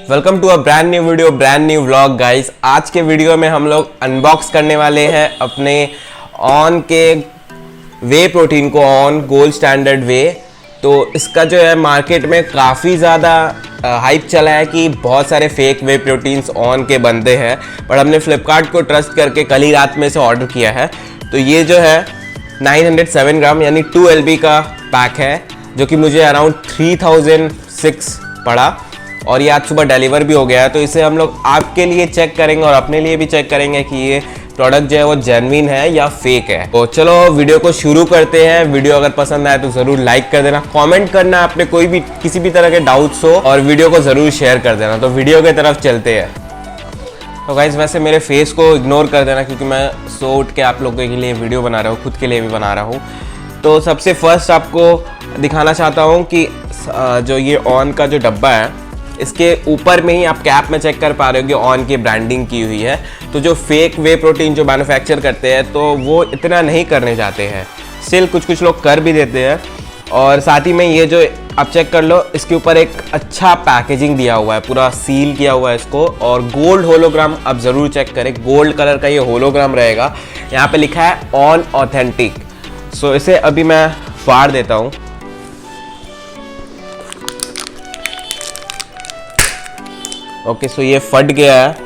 Welcome to a brand new video, brand new vlog guys. आज के video में हम लोग अनबॉक्स करने वाले हैं अपने ऑन के वे प्रोटीन को, ऑन गोल्ड स्टैंडर्ड वे। तो इसका जो है मार्केट में काफ़ी ज़्यादा हाइप चला है कि बहुत सारे फेक वे प्रोटीन्स ऑन के बनते हैं, पर हमने फ्लिपकार्ट को ट्रस्ट करके कल ही रात में इसे ऑर्डर किया है। तो ये जो है 907 ग्राम यानी 2 LB का पैक है, जो कि मुझे अराउंड 3006 पड़ा और ये आज सुबह डिलीवर भी हो गया है। तो इसे हम लोग आपके लिए चेक करेंगे और अपने लिए भी चेक करेंगे कि ये प्रोडक्ट जो है वो जेन्युइन है या फेक है। तो चलो वीडियो को शुरू करते हैं। वीडियो अगर पसंद आए तो ज़रूर लाइक कर देना, कमेंट करना आपने कोई भी किसी भी तरह के डाउट्स हो, और वीडियो को ज़रूर शेयर कर देना। तो वीडियो की तरफ चलते हैं। तो गाइस वैसे मेरे फेस को इग्नोर कर देना, क्योंकि मैं सो उठ के आप लोगों के लिए वीडियो बना रहा हूँ, खुद के लिए भी बना रहा हूँ। तो सबसे फर्स्ट आपको दिखाना चाहता हूँ कि जो ये ऑन का जो डब्बा है, इसके ऊपर में ही आप कैप में चेक कर पा रहे हो कि ऑन की ब्रांडिंग की हुई है। तो जो फेक वे प्रोटीन जो मैन्युफैक्चर करते हैं तो वो इतना नहीं करने जाते हैं, स्टिल कुछ लोग कर भी देते हैं। और साथ ही में ये जो आप चेक कर लो, इसके ऊपर एक अच्छा पैकेजिंग दिया हुआ है, पूरा सील किया हुआ है इसको। और गोल्ड होलोग्राम आप ज़रूर चेक करें, गोल्ड कलर का ये होलोग्राम रहेगा। यहाँ पे लिखा है ऑन ऑथेंटिक। सो इसे अभी मैं फाड़ देता हूँ। ओके, सो ये फट गया है।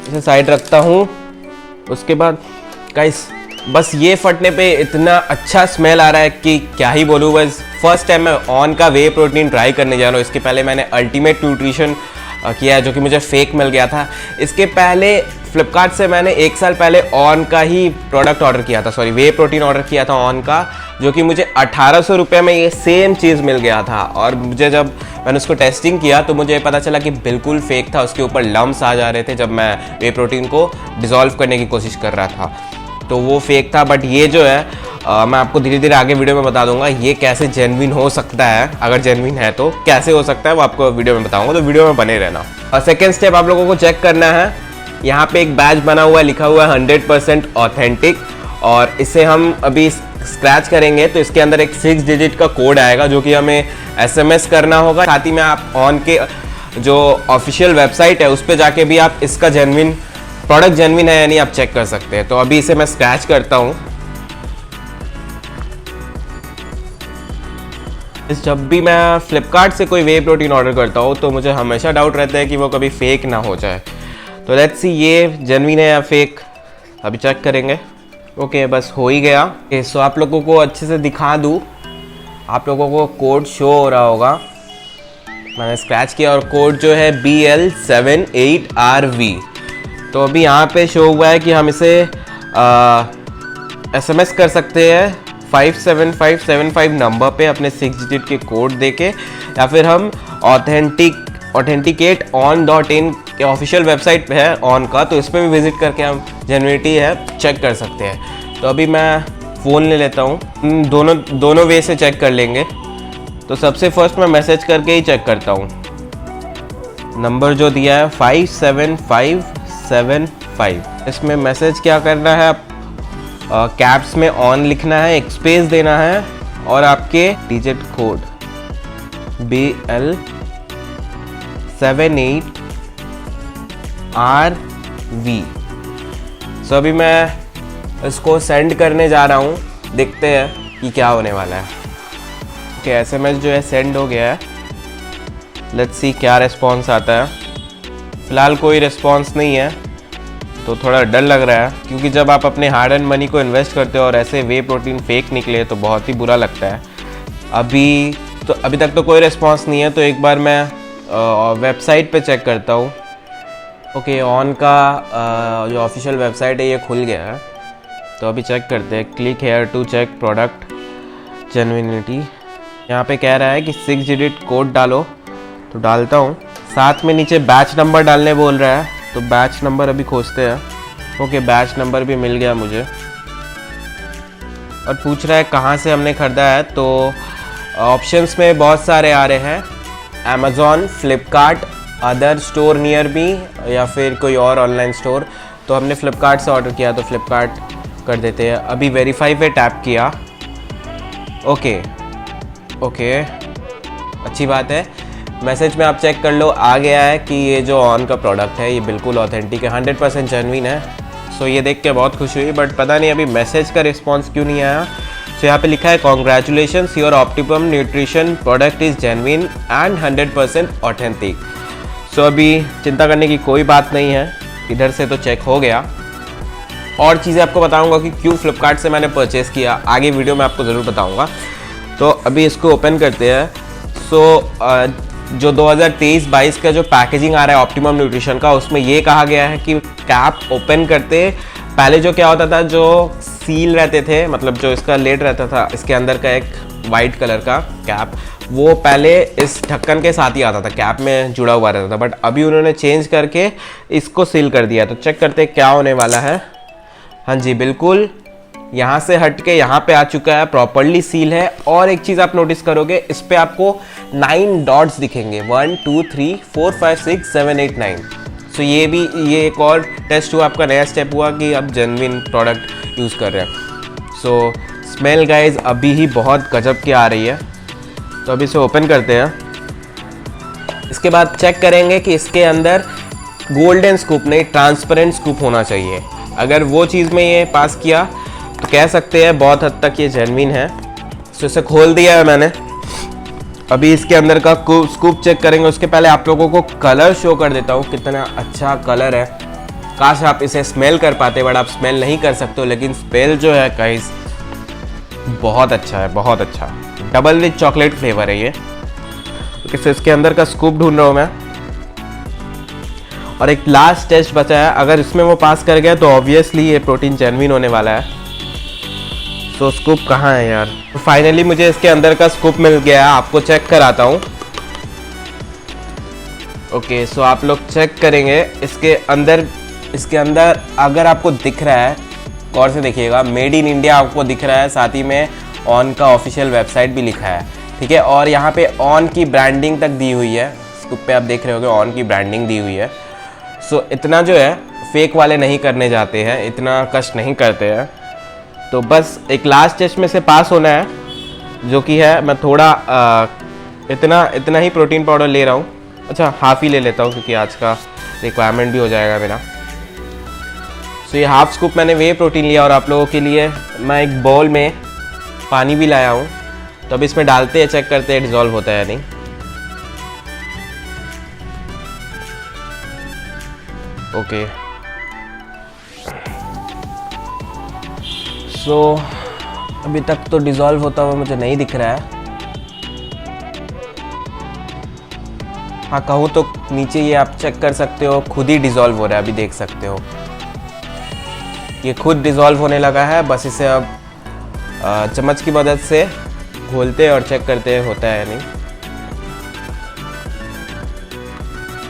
इसे साइड रखता हूँ। उसके बाद गाइस बस ये फटने पे इतना अच्छा स्मेल आ रहा है कि क्या ही बोलूँ। बस फर्स्ट टाइम मैं ऑन का वे प्रोटीन ट्राई करने जा रहा हूँ। इसके पहले मैंने अल्टीमेट न्यूट्रिशन किया है, जो कि मुझे फेक मिल गया था। इसके पहले फ्लिपकार्ट से मैंने 1 साल पहले ऑन का ही प्रोडक्ट ऑर्डर किया था, सॉरी वे प्रोटीन ऑर्डर किया था ऑन का, जो कि मुझे 1800 रुपये में ये सेम चीज़ मिल गया था। और मुझे जब मैंने उसको टेस्टिंग किया तो मुझे पता चला कि बिल्कुल फेक था। उसके ऊपर लम्स आ जा रहे थे जब मैं वे प्रोटीन को डिज़ोल्व करने की कोशिश कर रहा था, तो वो फेक था। बट ये जो है मैं आपको धीरे धीरे आगे वीडियो में बता दूंगा ये कैसे जेन्युइन हो सकता है। अगर जेन्युइन है तो कैसे हो सकता है वो आपको वीडियो में बताऊंगा, तो वीडियो में बने रहना। और सेकेंड स्टेप आप लोगों को चेक करना है, यहाँ पे एक बैच बना हुआ है, लिखा हुआ है 100% ऑथेंटिक। और इसे हम अभी स्क्रैच करेंगे तो इसके अंदर एक 6 डिजिट का कोड आएगा, जो कि हमें SMS करना होगा। साथ ही में आप ऑन के जो ऑफिशियल वेबसाइट है उस पर जाके भी आप इसका जेन्युइन प्रोडक्ट जेन्युइन है यानी आप चेक कर सकते हैं। तो अभी इसे मैं स्क्रैच करता हूँ। जब भी मैं फ्लिपकार्ट से कोई वे प्रोटीन ऑर्डर करता हूँ तो मुझे हमेशा डाउट रहता है कि वो कभी फेक ना हो जाए। तो लेट्स सी ये जेन्युइन है या फेक, अभी चेक करेंगे। ओके, बस हो ही गया। सो आप लोगों को अच्छे से दिखा दूँ, आप लोगों को कोड शो हो रहा होगा। मैंने स्क्रैच किया और कोड जो है BL78RV। तो अभी यहाँ पे शो हुआ है कि हम इसे SMS कर सकते हैं 57575 नंबर पे अपने 6 डिजिट के कोड देके, या फिर हम ऑथेंटिकेट ऑन.in के ऑफिशियल वेबसाइट पे है ऑन का, तो इस पर भी विजिट करके हम जेन्युइनिटी है चेक कर सकते हैं। तो अभी मैं फ़ोन ले लेता हूँ, दोनों वे से चेक कर लेंगे। तो सबसे फर्स्ट मैं मैसेज करके ही चेक करता हूँ। नंबर जो दिया है 57575, इसमें मैसेज क्या करना है, कैप्स में ऑन लिखना है, एक स्पेस देना है और आपके डिजिट कोड BL78RV। सो अभी मैं इसको सेंड करने जा रहा हूँ, देखते हैं कि क्या होने वाला है। ओके, SMS जो है सेंड हो गया है। लेट्स सी क्या रिस्पॉन्स आता है। फ़िलहाल कोई रिस्पॉन्स नहीं है, तो थोड़ा डर लग रहा है, क्योंकि जब आप अपने हार्ड एंड मनी को इन्वेस्ट करते हो और ऐसे वे प्रोटीन फेक निकले तो बहुत ही बुरा लगता है। अभी तक तो कोई रिस्पॉन्स नहीं है, तो एक बार मैं वेबसाइट पे चेक करता हूँ। ओके, ऑन का जो ऑफिशियल वेबसाइट है ये खुल गया है, तो अभी चेक करते हैं। Click here to check product genuinity. यहाँ पे कह रहा है कि 6 डिजिट कोड डालो, तो डालता हूँ। साथ में नीचे बैच नंबर डालने बोल रहा है, तो बैच नंबर अभी खोजते हैं। ओके, बैच नंबर भी मिल गया मुझे। और पूछ रहा है कहाँ से हमने ख़रीदा है, तो ऑप्शंस में बहुत सारे आ रहे हैं, Amazon, Flipkart, other store near me, या फिर कोई और ऑनलाइन स्टोर। तो हमने फ्लिपकार्ट से ऑर्डर किया तो फ्लिपकार्ट कर देते हैं। अभी वेरीफाई पे टैप किया ओके ओके, अच्छी बात है। मैसेज में आप चेक कर लो, आ गया है कि ये जो ऑन का प्रोडक्ट है ये बिल्कुल ऑथेंटिक है, 100% जेन्युइन है। सो ये देख के बहुत खुशी हुई, बट पता नहीं अभी मैसेज का रिस्पॉन्स क्यों नहीं आया। सो यहाँ पे लिखा है congratulations, your optimum nutrition product is genuine and 100% authentic. So अभी चिंता करने की कोई बात नहीं है, इधर से तो चेक हो गया। और चीज़ें आपको बताऊंगा कि क्यों फ्लिपकार्ट से मैंने परचेज़ किया, आगे वीडियो में आपको ज़रूर बताऊंगा। तो अभी इसको ओपन करते हैं। सो जो 2023-22 का जो पैकेजिंग आ रहा है ऑप्टिमम न्यूट्रिशन का, उसमें ये कहा गया है कि कैप ओपन करते पहले जो क्या होता था, जो सील रहते थे, मतलब जो इसका लेड रहता था, इसके अंदर का एक वाइट कलर का कैप, वो पहले इस ढक्कन के साथ ही आता था, कैप में जुड़ा हुआ रहता था। बट अभी उन्होंने चेंज करके इसको सील कर दिया। तो चेक करते क्या होने वाला है। हाँ जी, बिल्कुल यहाँ से हट के यहाँ पे आ चुका है, प्रॉपरली सील है। और एक चीज़ आप नोटिस करोगे, इस पे आपको 9 डॉट्स दिखेंगे, 1 2 3 4 5 6 7 8 9। सो ये एक और टेस्ट हुआ, आपका नया स्टेप हुआ कि आप जेन्युइन प्रोडक्ट यूज़ कर रहे हैं। सो स्मेल गाइज अभी ही बहुत गजब की आ रही है। तो अभी इसे ओपन करते हैं। इसके बाद चेक करेंगे कि इसके अंदर गोल्डन स्कूप नहीं, ट्रांसपेरेंट स्कूप होना चाहिए। अगर वो चीज़ में ये पास किया तो कह सकते हैं बहुत हद तक ये जेन्युइन है। सो इसे खोल दिया है मैंने। अभी इसके अंदर का स्कूप चेक करेंगे। उसके पहले आप लोगों को कलर शो कर देता हूँ, कितना अच्छा कलर है। काश आप इसे स्मेल कर पाते, बट आप स्मेल नहीं कर सकते हो, लेकिन स्मेल जो है गाइस बहुत अच्छा है, बहुत अच्छा। डबल रिच चॉकलेट फ्लेवर है ये। तो इसके अंदर का स्कूप ढूंढ रहा हूँ मैं। और एक लास्ट टेस्ट बचा है, अगर इसमें वो पास कर गया तो ऑब्वियसली ये प्रोटीन जेन्युइन होने वाला है। तो स्कूप कहाँ है यार। तो फाइनली मुझे इसके अंदर का स्कूप मिल गया है, आपको चेक कराता हूँ। ओके, सो आप लोग चेक करेंगे इसके अंदर अगर आपको दिख रहा है, गौर से देखिएगा, मेड इन इंडिया आपको दिख रहा है, साथ ही में ऑन का ऑफिशियल वेबसाइट भी लिखा है, ठीक है। और यहाँ पे ऑन की ब्रांडिंग तक दी हुई है, स्कूप पे आप देख रहे होगे ऑन की ब्रांडिंग दी हुई है। सो इतना जो है फेक वाले नहीं करने जाते हैं, इतना कष्ट नहीं करते हैं। तो बस एक लास्ट टेस्ट में से पास होना है, जो कि है मैं थोड़ा इतना ही प्रोटीन पाउडर ले रहा हूँ। अच्छा, हाफ़ ही ले लेता हूँ क्योंकि आज का रिक्वायरमेंट भी हो जाएगा मेरा। सो ये हाफ स्कूप मैंने वे प्रोटीन लिया, और आप लोगों के लिए मैं एक बाउल में पानी भी लाया हूँ। तो अब इसमें डालते हैं, चेक करते हैं डिज़ोल्व होता है या नहीं। ओके, सो अभी तक तो डिज़ोल्व होता हुआ मुझे नहीं दिख रहा है। हाँ, कहूँ तो नीचे ये आप चेक कर सकते हो, खुद ही डिज़ोल्व हो रहा है, अभी देख सकते हो ये खुद डिज़ोल्व होने लगा है। बस इसे अब चम्मच की मदद से घोलते और चेक करते होता है या नहीं।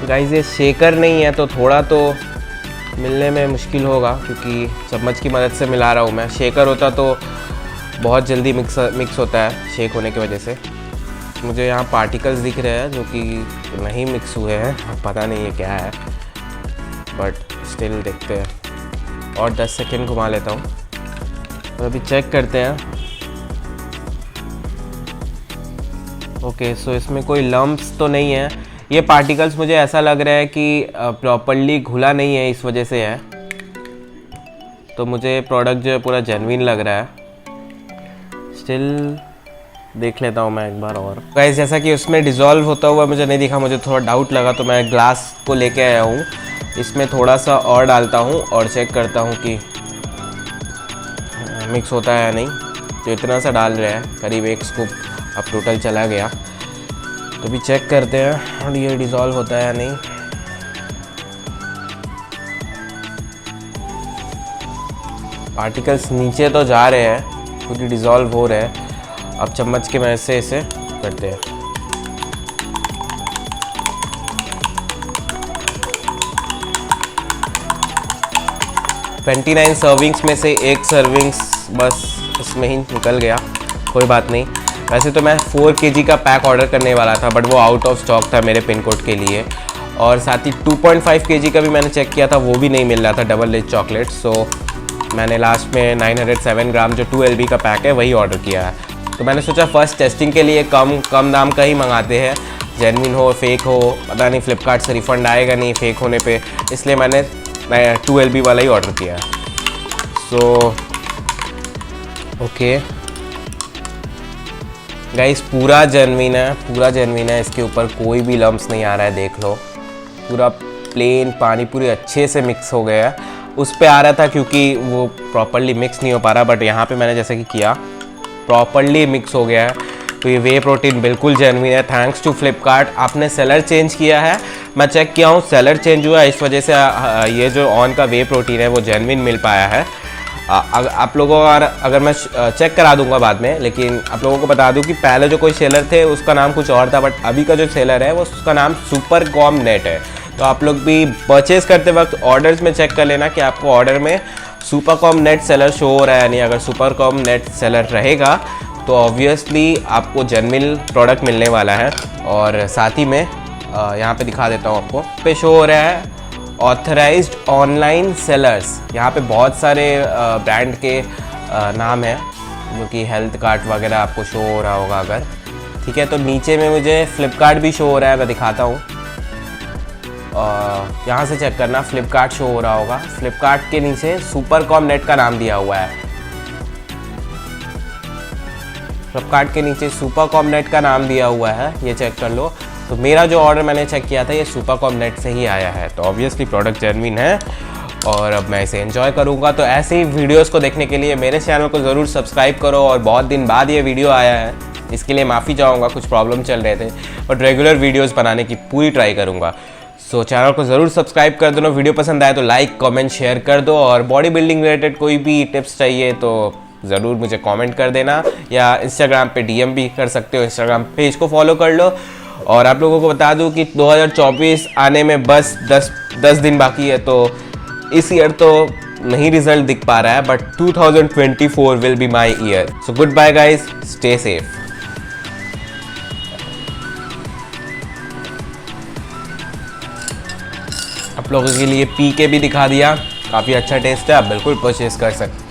गाइस ये शेकर नहीं है तो थोड़ा तो मिलने में मुश्किल होगा, क्योंकि चम्मच की मदद से मिला रहा हूँ मैं। शेकर होता तो बहुत जल्दी मिक्स होता है शेक होने की वजह से। मुझे यहाँ पार्टिकल्स दिख रहे हैं जो कि नहीं मिक्स हुए हैं, पता नहीं ये क्या है, बट स्टिल देखते हैं। और 10 सेकेंड घुमा लेता हूँ, तो अभी चेक करते हैं। ओके, सो इसमें कोई लम्प्स तो नहीं है। ये पार्टिकल्स मुझे ऐसा लग रहा है कि प्रॉपर्ली घुला नहीं है, इस वजह से है। तो मुझे प्रोडक्ट जो है पूरा जेन्युइन लग रहा है। स्टिल देख लेता हूँ मैं एक बार और। गाइस जैसा कि उसमें डिज़ोल्व होता हुआ मुझे नहीं दिखा, मुझे थोड़ा डाउट लगा, तो मैं ग्लास को लेके आया हूँ। इसमें थोड़ा सा और डालता हूँ और चेक करता हूँ कि मिक्स होता है या नहीं। तो इतना सा डाल रहा है, करीब 1 स्कूप अब टोटल चला गया। तो भी चेक करते हैं और ये डिज़ोल्व होता है या नहीं। पार्टिकल्स नीचे तो जा रहे हैं, पूरी डिज़ोल्व हो रहे हैं। अब चम्मच की मदद से इसे करते हैं। ट्वेंटी 29 सर्विंग्स में से 1 सर्विंग्स बस इसमें ही निकल गया, कोई बात नहीं। वैसे तो मैं 4 kg का पैक ऑर्डर करने वाला था, बट वो आउट ऑफ स्टॉक था मेरे पिन कोड के लिए। और साथ ही 2.5 kg का भी मैंने चेक किया था, वो भी नहीं मिल रहा था, डबल रिच चॉकलेट। सो मैंने लास्ट में 907 ग्राम जो 2 LB का पैक है वही ऑर्डर किया है। तो मैंने सोचा फर्स्ट टेस्टिंग के लिए कम दाम का ही मंगाते हैं, जेन्युइन हो फेक हो पता नहीं, फ्लिपकार्ट से रिफ़ंड आएगा नहीं फेक होने पे, इसलिए मैंने 2LB वाला ही ऑर्डर किया। सो ओके गाइस, पूरा जेन्युइन है, इसके ऊपर कोई भी लम्प्स नहीं आ रहा है, देख लो पूरा प्लेन पानी पूरी अच्छे से मिक्स हो गया है। उस पे आ रहा था क्योंकि वो प्रॉपरली मिक्स नहीं हो पा रहा, बट यहाँ पे मैंने जैसे कि किया प्रॉपरली मिक्स हो गया है। तो ये वे प्रोटीन बिल्कुल जेन्युइन है, थैंक्स टू फ्लिपकार्ट। आपने सेलर चेंज किया है, मैं चेक किया हूँ सेलर चेंज हुआ है, इस वजह से ये जो ऑन का वे प्रोटीन है वो जेन्युइन मिल पाया है। आप लोगों को अगर मैं चेक करा दूंगा बाद में, लेकिन आप लोगों को बता दूं कि पहले जो कोई सेलर थे उसका नाम कुछ और था, बट अभी का जो सेलर है वो उसका नाम सुपरकॉम नेट है। तो आप लोग भी परचेज़ करते वक्त ऑर्डर्स में चेक कर लेना कि आपको ऑर्डर में सुपरकॉम नेट सेलर शो हो रहा है, यानी अगर सुपरकॉम नेट सेलर रहेगा तो ऑब्वियसली आपको जेन्युइन प्रोडक्ट मिलने वाला है। और साथ ही में यहाँ पे दिखा देता हूँ आपको, पे शो हो रहा है ऑथराइज्ड ऑनलाइन सेलर्स। यहाँ पे बहुत सारे ब्रांड के नाम है, जो कि हेल्थ कार्ट वगैरह आपको शो हो रहा होगा अगर, ठीक है। तो नीचे में मुझे फ्लिपकार्ट भी शो हो रहा है, मैं दिखाता हूँ, यहाँ से चेक करना, फ्लिपकार्ट शो हो रहा होगा। फ्लिपकार्ट के नीचे सुपरकॉम नेट का नाम दिया हुआ है, फ्लिपकार्ट के नीचे सुपरकॉम नेट का नाम दिया हुआ है, ये चेक कर लो। तो मेरा जो ऑर्डर मैंने चेक किया था ये सुपरकॉम नेट से ही आया है, तो ऑब्वियसली प्रोडक्ट जेन्युइन है और अब मैं इसे एंजॉय करूँगा। तो ऐसे ही वीडियोस को देखने के लिए मेरे चैनल को ज़रूर सब्सक्राइब करो। और बहुत दिन बाद ये वीडियो आया है, इसके लिए माफ़ी चाहूँगा, कुछ प्रॉब्लम चल रहे थे, बट रेगुलर वीडियोज़ बनाने की पूरी ट्राई करूँगा। सो चैनल को ज़रूर सब्सक्राइब कर दो, वीडियो पसंद आए तो लाइक कमेंट शेयर कर दो, और बॉडी बिल्डिंग रिलेटेड कोई भी टिप्स चाहिए तो ज़रूर मुझे कमेंट कर देना, या इंस्टाग्राम पे DM भी कर सकते हो, इंस्टाग्राम पेज को फॉलो कर लो। और आप लोगों को बता दूं कि 2024 आने में बस 10 दिन बाकी है, तो इस ईयर तो नहीं रिजल्ट दिख पा रहा है, but 2024 will be my year. So goodbye guys, stay safe. आप लोगों के लिए पी के भी दिखा दिया, काफ़ी अच्छा टेस्ट है, आप बिल्कुल परचेज कर सकते हैं।